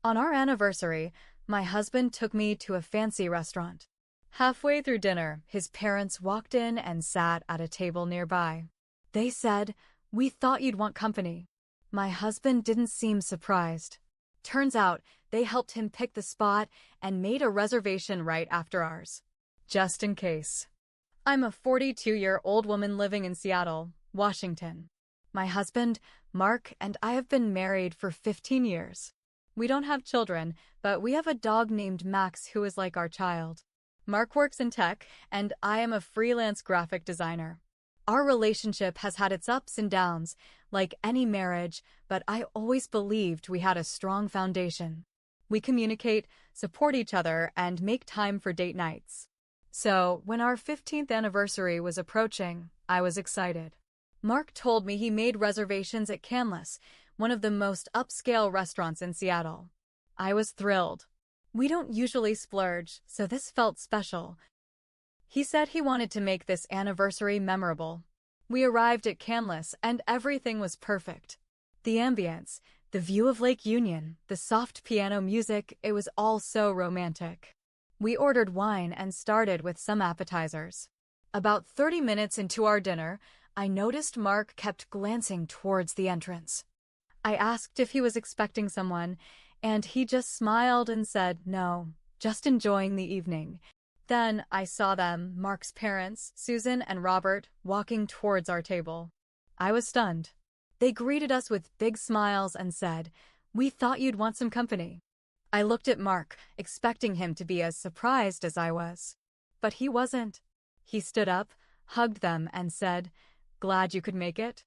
On our anniversary, my husband took me to a fancy restaurant. Halfway through dinner, his parents walked in and sat at a table nearby. They said, "We thought you'd want company." My husband didn't seem surprised. Turns out, they helped him pick the spot and made a reservation right after ours. Just in case. I'm a 42-year-old woman living in Seattle, Washington. My husband, Mark, and I have been married for 15 years. We don't have children, but we have a dog named Max who is like our child. Mark works in tech, and I am a freelance graphic designer. Our relationship has had its ups and downs, like any marriage, but I always believed we had a strong foundation. We communicate, support each other, and make time for date nights. So, when our 15th anniversary was approaching, I was excited. Mark told me he made reservations at Canlis, one of the most upscale restaurants in Seattle. I was thrilled. We don't usually splurge, so this felt special. He said he wanted to make this anniversary memorable. We arrived at Canlis and everything was perfect. The ambience, the view of Lake Union, the soft piano music, it was all so romantic. We ordered wine and started with some appetizers. About 30 minutes into our dinner, I noticed Mark kept glancing towards the entrance. I asked if he was expecting someone, and he just smiled and said, "No, just enjoying the evening." Then I saw them, Mark's parents, Susan and Robert, walking towards our table. I was stunned. They greeted us with big smiles and said, "We thought you'd want some company." I looked at Mark, expecting him to be as surprised as I was. But he wasn't. He stood up, hugged them, and said, "Glad you could make it?"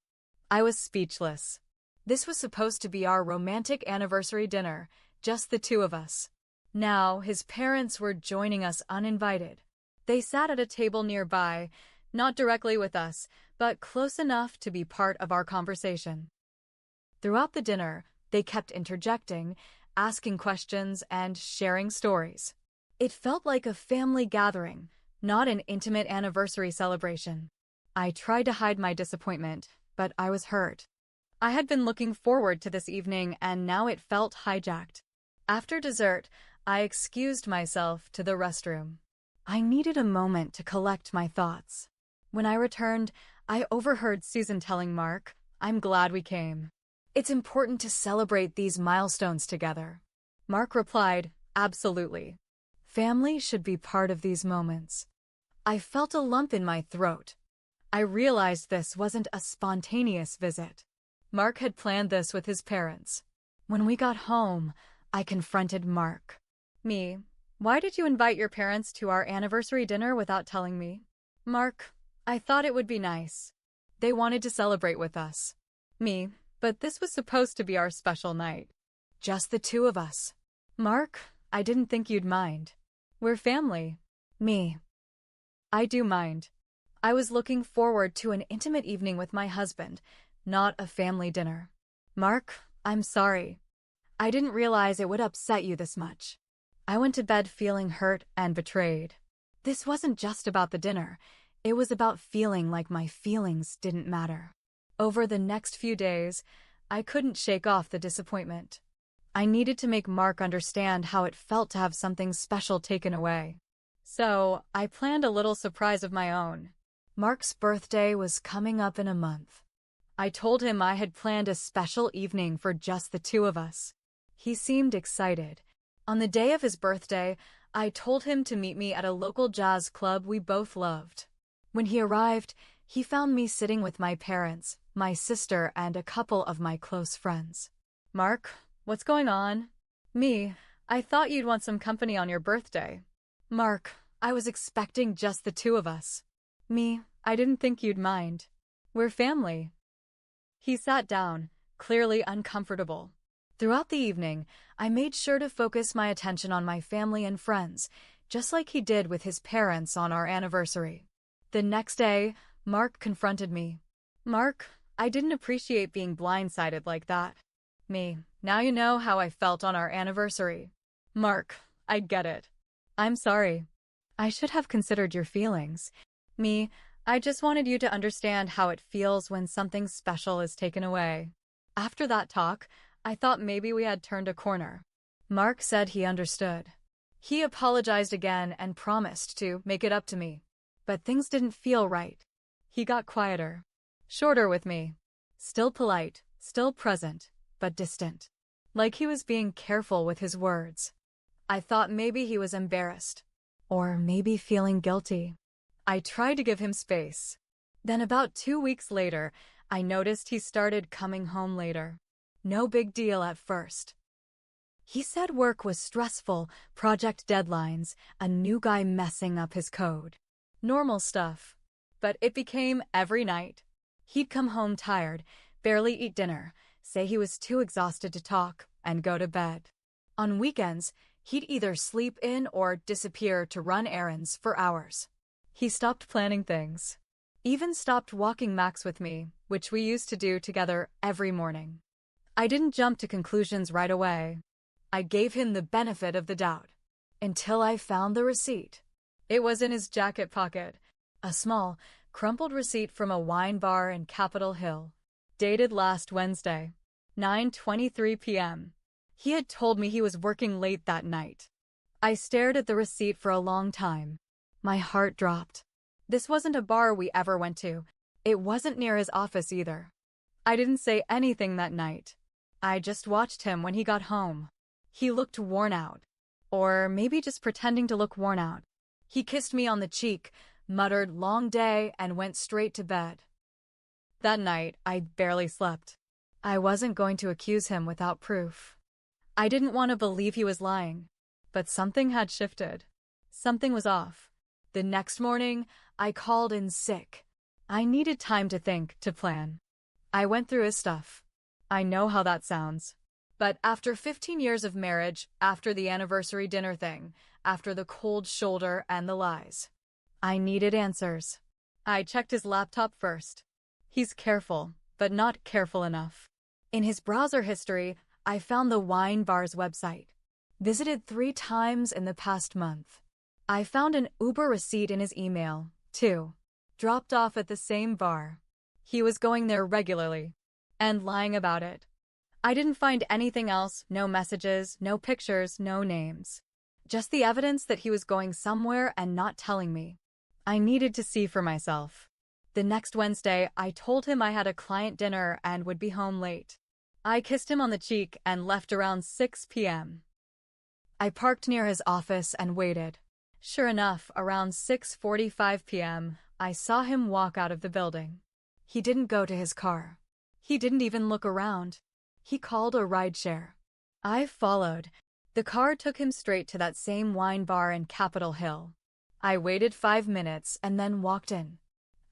I was speechless. This was supposed to be our romantic anniversary dinner, just the two of us. Now, his parents were joining us uninvited. They sat at a table nearby, not directly with us, but close enough to be part of our conversation. Throughout the dinner, they kept interjecting, asking questions, and sharing stories. It felt like a family gathering, not an intimate anniversary celebration. I tried to hide my disappointment, but I was hurt. I had been looking forward to this evening, and now it felt hijacked. After dessert, I excused myself to the restroom. I needed a moment to collect my thoughts. When I returned, I overheard Susan telling Mark, "I'm glad we came. It's important to celebrate these milestones together." Mark replied, "Absolutely. Family should be part of these moments." I felt a lump in my throat. I realized this wasn't a spontaneous visit. Mark had planned this with his parents. When we got home, I confronted Mark. "Me, why did you invite your parents to our anniversary dinner without telling me?" "Mark, I thought it would be nice. They wanted to celebrate with us." "Me, but this was supposed to be our special night. Just the two of us." "Mark, I didn't think you'd mind. We're family." "Me, I do mind. I was looking forward to an intimate evening with my husband, not a family dinner." "Mark, I'm sorry. I didn't realize it would upset you this much." I went to bed feeling hurt and betrayed. This wasn't just about the dinner. It was about feeling like my feelings didn't matter. Over the next few days, I couldn't shake off the disappointment. I needed to make Mark understand how it felt to have something special taken away. So, I planned a little surprise of my own. Mark's birthday was coming up in a month. I told him I had planned a special evening for just the two of us. He seemed excited. On the day of his birthday, I told him to meet me at a local jazz club we both loved. When he arrived, he found me sitting with my parents, my sister, and a couple of my close friends. "Mark, what's going on?" "Me, I thought you'd want some company on your birthday." "Mark, I was expecting just the two of us." "Me, I didn't think you'd mind. We're family." He sat down, clearly uncomfortable. Throughout the evening, I made sure to focus my attention on my family and friends, just like he did with his parents on our anniversary. The next day, Mark confronted me. "Mark, I didn't appreciate being blindsided like that." "Me, now you know how I felt on our anniversary." "Mark, I get it. I'm sorry. I should have considered your feelings." "Me, I just wanted you to understand how it feels when something special is taken away." After that talk, I thought maybe we had turned a corner. Mark said he understood. He apologized again and promised to make it up to me. But things didn't feel right. He got quieter, shorter with me. Still polite, still present, but distant. Like he was being careful with his words. I thought maybe he was embarrassed. Or maybe feeling guilty. I tried to give him space. Then about 2 weeks later, I noticed he started coming home later. No big deal at first. He said work was stressful, project deadlines, a new guy messing up his code. Normal stuff. But it became every night. He'd come home tired, barely eat dinner, say he was too exhausted to talk, and go to bed. On weekends, he'd either sleep in or disappear to run errands for hours. He stopped planning things. Even stopped walking Max with me, which we used to do together every morning. I didn't jump to conclusions right away. I gave him the benefit of the doubt. Until I found the receipt. It was in his jacket pocket. A small, crumpled receipt from a wine bar in Capitol Hill. Dated last Wednesday, 9:23 p.m. He had told me he was working late that night. I stared at the receipt for a long time. My heart dropped. This wasn't a bar we ever went to. It wasn't near his office either. I didn't say anything that night. I just watched him when he got home. He looked worn out. Or maybe just pretending to look worn out. He kissed me on the cheek, muttered "long day," and went straight to bed. That night, I barely slept. I wasn't going to accuse him without proof. I didn't want to believe he was lying. But something had shifted. Something was off. The next morning, I called in sick. I needed time to think, to plan. I went through his stuff. I know how that sounds. But after 15 years of marriage, after the anniversary dinner thing, after the cold shoulder and the lies, I needed answers. I checked his laptop first. He's careful, but not careful enough. In his browser history, I found the wine bar's website. Visited 3 times in the past month. I found an Uber receipt in his email, too. Dropped off at the same bar. He was going there regularly. And lying about it. I didn't find anything else, no messages, no pictures, no names. Just the evidence that he was going somewhere and not telling me. I needed to see for myself. The next Wednesday, I told him I had a client dinner and would be home late. I kissed him on the cheek and left around 6 p.m. I parked near his office and waited. Sure enough, around 6:45 p.m., I saw him walk out of the building. He didn't go to his car. He didn't even look around. He called a rideshare. I followed. The car took him straight to that same wine bar in Capitol Hill. I waited 5 minutes and then walked in.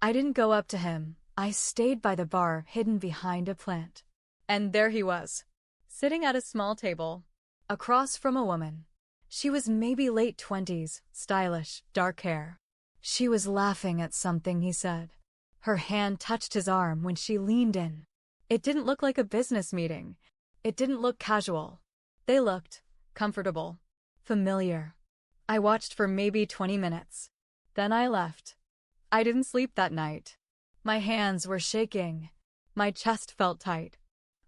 I didn't go up to him. I stayed by the bar, hidden behind a plant. And there he was, sitting at a small table, across from a woman. She was maybe late 20s, stylish, dark hair. She was laughing at something he said. Her hand touched his arm when she leaned in. It didn't look like a business meeting. It didn't look casual. They looked comfortable, familiar. I watched for maybe 20 minutes. Then I left. I didn't sleep that night. My hands were shaking. My chest felt tight.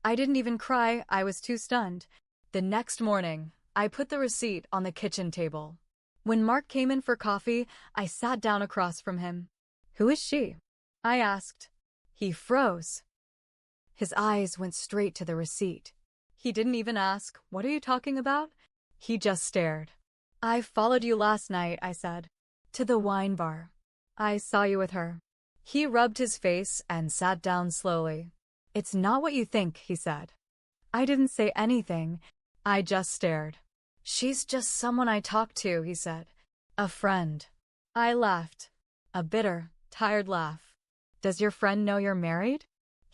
I didn't even cry, I was too stunned. The next morning, I put the receipt on the kitchen table. When Mark came in for coffee, I sat down across from him. "Who is she?" I asked. He froze. His eyes went straight to the receipt. He didn't even ask, "What are you talking about?" He just stared. "I followed you last night," I said. "To the wine bar. I saw you with her." He rubbed his face and sat down slowly. "It's not what you think," he said. I didn't say anything. I just stared. "She's just someone I talk to," he said. "A friend." I laughed. A bitter, tired laugh. "Does your friend know you're married?"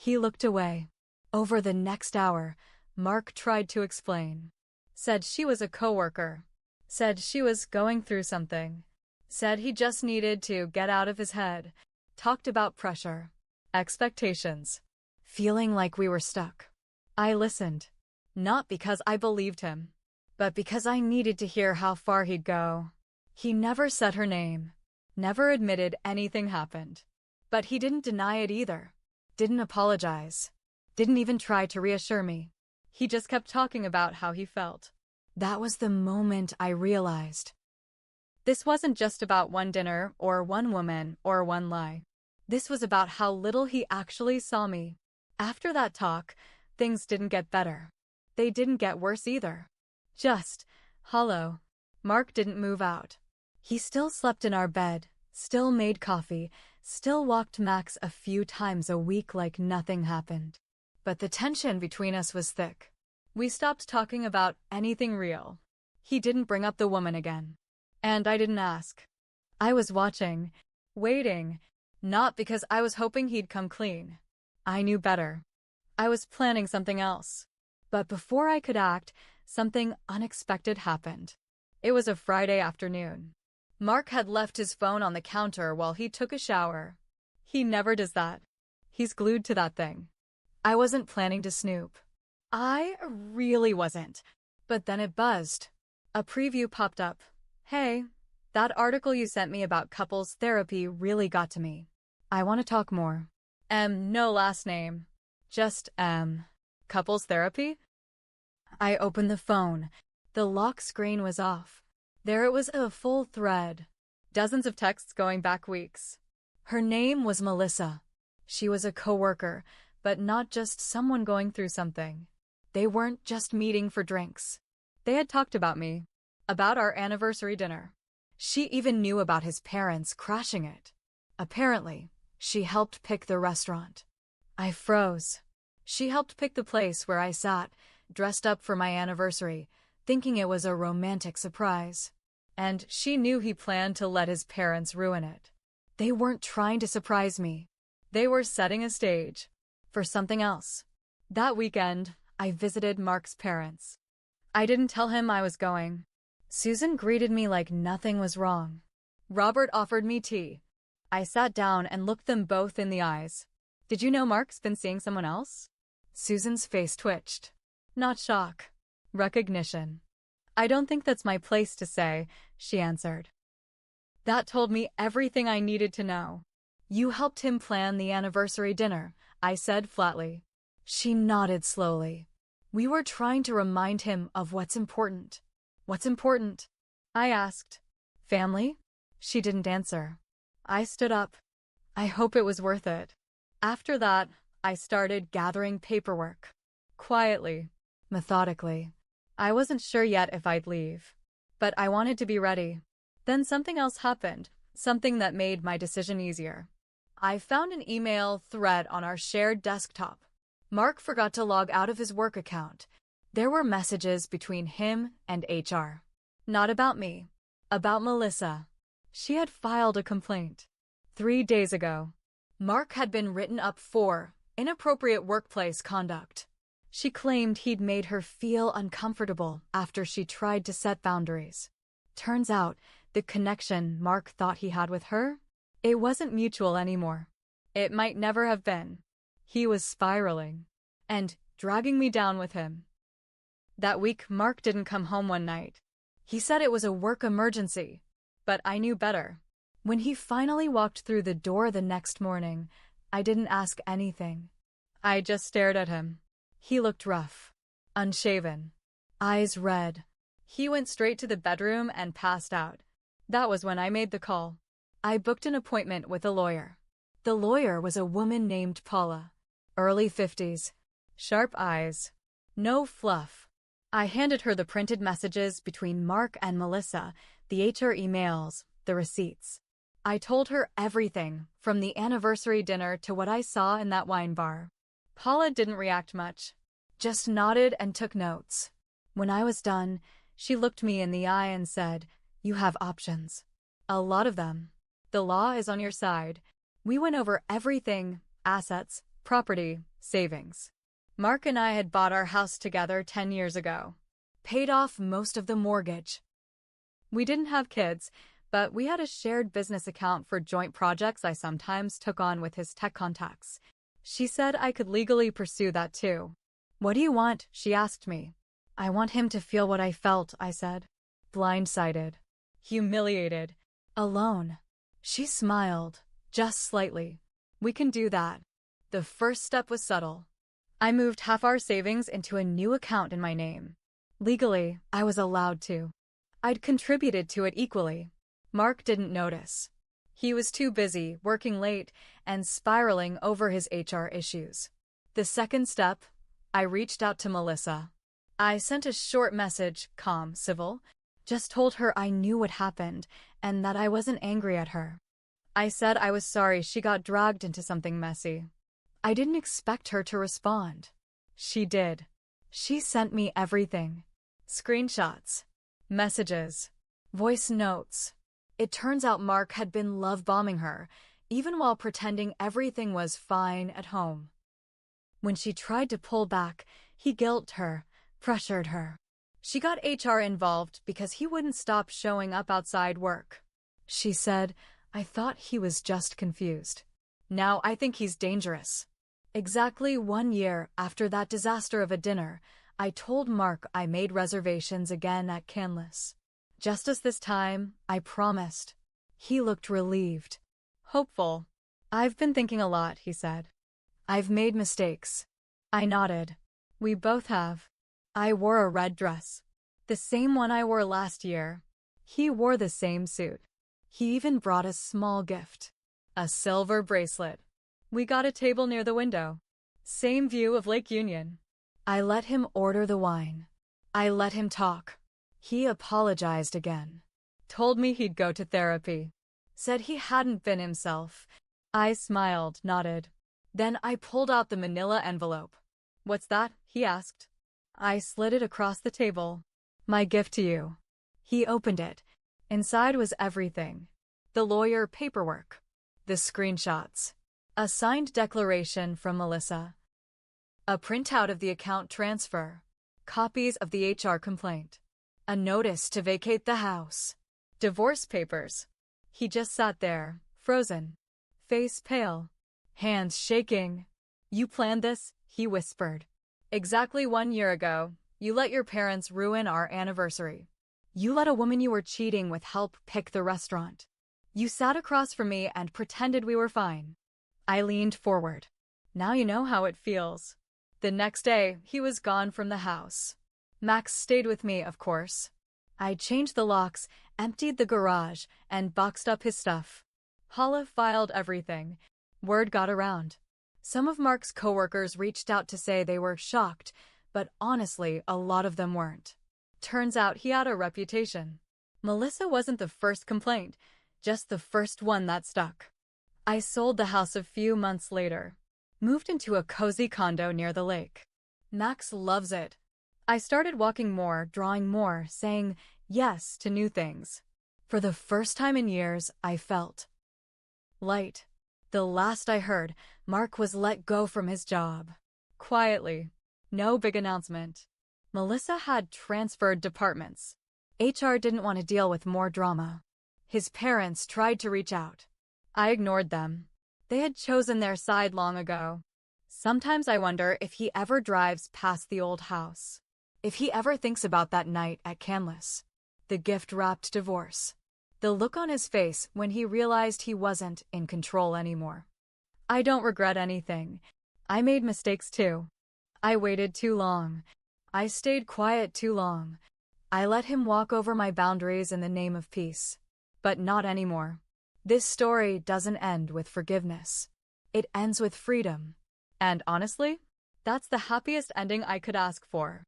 He looked away. Over the next hour, Mark tried to explain. Said she was a coworker. Said she was going through something. Said he just needed to get out of his head. Talked about pressure. Expectations. Feeling like we were stuck. I listened. Not because I believed him, but because I needed to hear how far he'd go. He never said her name. Never admitted anything happened. But he didn't deny it either. Didn't apologize. Didn't even try to reassure me. He just kept talking about how he felt. That was the moment I realized. This wasn't just about one dinner or one woman or one lie. This was about how little he actually saw me. After that talk, things didn't get better. They didn't get worse either. Just hollow. Mark didn't move out. He still slept in our bed, still made coffee, still walked Max a few times a week like nothing happened. But the tension between us was thick. We stopped talking about anything real. He didn't bring up the woman again. And I didn't ask. I was watching, waiting, not because I was hoping he'd come clean. I knew better. I was planning something else. But before I could act, something unexpected happened. It was a Friday afternoon. Mark had left his phone on the counter while he took a shower. He never does that. He's glued to that thing. I wasn't planning to snoop. I really wasn't. But then it buzzed. A preview popped up. Hey, that article you sent me about couples therapy really got to me. I want to talk more. No last name. Just, couples therapy? I opened the phone. The lock screen was off. There it was, a full thread. Dozens of texts going back weeks. Her name was Melissa. She was a coworker, but not just someone going through something. They weren't just meeting for drinks. They had talked about me. About our anniversary dinner. She even knew about his parents crashing it. Apparently, she helped pick the restaurant. I froze. She helped pick the place where I sat, dressed up for my anniversary, thinking it was a romantic surprise. And she knew he planned to let his parents ruin it. They weren't trying to surprise me. They were setting a stage for something else. That weekend, I visited Mark's parents. I didn't tell him I was going. Susan greeted me like nothing was wrong. Robert offered me tea. I sat down and looked them both in the eyes. Did you know Mark's been seeing someone else? Susan's face twitched. Not shock. Recognition. I don't think that's my place to say, she answered. That told me everything I needed to know. You helped him plan the anniversary dinner, I said flatly. She nodded slowly. We were trying to remind him of what's important. What's important? I asked. Family? She didn't answer. I stood up. I hope it was worth it. After that, I started gathering paperwork. Quietly, methodically. I wasn't sure yet if I'd leave. But I wanted to be ready. Then something else happened, something that made my decision easier. I found an email thread on our shared desktop. Mark forgot to log out of his work account. There were messages between him and HR. Not about me. About Melissa. She had filed a complaint. 3 days ago. Mark had been written up for inappropriate workplace conduct. She claimed he'd made her feel uncomfortable after she tried to set boundaries. Turns out, the connection Mark thought he had with her, it wasn't mutual anymore. It might never have been. He was spiraling and dragging me down with him. That week, Mark didn't come home one night. He said it was a work emergency, but I knew better. When he finally walked through the door the next morning, I didn't ask anything. I just stared at him. He looked rough, unshaven, eyes red. He went straight to the bedroom and passed out. That was when I made the call. I booked an appointment with a lawyer. The lawyer was a woman named Paula, early 50s, sharp eyes, no fluff. I handed her the printed messages between Mark and Melissa, the HR emails, the receipts. I told her everything, from the anniversary dinner to what I saw in that wine bar. Paula didn't react much, just nodded and took notes. When I was done, she looked me in the eye and said, "You have options. A lot of them. The law is on your side." We went over everything, assets, property, savings. Mark and I had bought our house together 10 years ago. Paid off most of the mortgage. We didn't have kids, but we had a shared business account for joint projects I sometimes took on with his tech contacts. She said I could legally pursue that too. "What do you want?" she asked me. "I want him to feel what I felt," I said. Blindsided. Humiliated. Alone. She smiled, just slightly. "We can do that." The first step was subtle. I moved half our savings into a new account in my name. Legally, I was allowed to. I'd contributed to it equally. Mark didn't notice. He was too busy, working late, and spiraling over his HR issues. The second step, I reached out to Melissa. I sent a short message, calm, civil, just told her I knew what happened and that I wasn't angry at her. I said I was sorry she got dragged into something messy. I didn't expect her to respond. She did. She sent me everything. Screenshots, messages, voice notes. It turns out Mark had been love-bombing her, even while pretending everything was fine at home. When she tried to pull back, he guilted her, pressured her. She got HR involved because he wouldn't stop showing up outside work. She said, "I thought he was just confused. Now I think he's dangerous." Exactly 1 year after that disaster of a dinner, I told Mark I made reservations again at Canlis. Just as this time, I promised. He looked relieved. Hopeful. "I've been thinking a lot," he said. "I've made mistakes." I nodded. "We both have." I wore a red dress. The same one I wore last year. He wore the same suit. He even brought a small gift. A silver bracelet. We got a table near the window. Same view of Lake Union. I let him order the wine. I let him talk. He apologized again. Told me he'd go to therapy. Said he hadn't been himself. I smiled, nodded. Then I pulled out the manila envelope. "What's that?" he asked. I slid it across the table. "My gift to you." He opened it. Inside was everything. The lawyer paperwork. The screenshots. A signed declaration from Melissa. A printout of the account transfer. Copies of the HR complaint. A notice to vacate the house. Divorce papers. He just sat there, frozen. Face pale. Hands shaking. "You planned this?" he whispered. "Exactly 1 year ago, you let your parents ruin our anniversary. You let a woman you were cheating with help pick the restaurant. You sat across from me and pretended we were fine." I leaned forward. "Now you know how it feels." The next day, he was gone from the house. Max stayed with me, of course. I changed the locks, emptied the garage, and boxed up his stuff. Hala filed everything. Word got around. Some of Mark's coworkers reached out to say they were shocked, but honestly, a lot of them weren't. Turns out he had a reputation. Melissa wasn't the first complaint, just the first one that stuck. I sold the house a few months later. Moved into a cozy condo near the lake. Max loves it. I started walking more, drawing more, saying yes to new things. For the first time in years, I felt light. The last I heard, Mark was let go from his job. Quietly. No big announcement. Melissa had transferred departments. HR didn't want to deal with more drama. His parents tried to reach out. I ignored them. They had chosen their side long ago. Sometimes I wonder if he ever drives past the old house. If he ever thinks about that night at Canlis. The gift-wrapped divorce. The look on his face when he realized he wasn't in control anymore. I don't regret anything. I made mistakes too. I waited too long. I stayed quiet too long. I let him walk over my boundaries in the name of peace. But not anymore. This story doesn't end with forgiveness. It ends with freedom. And honestly, that's the happiest ending I could ask for.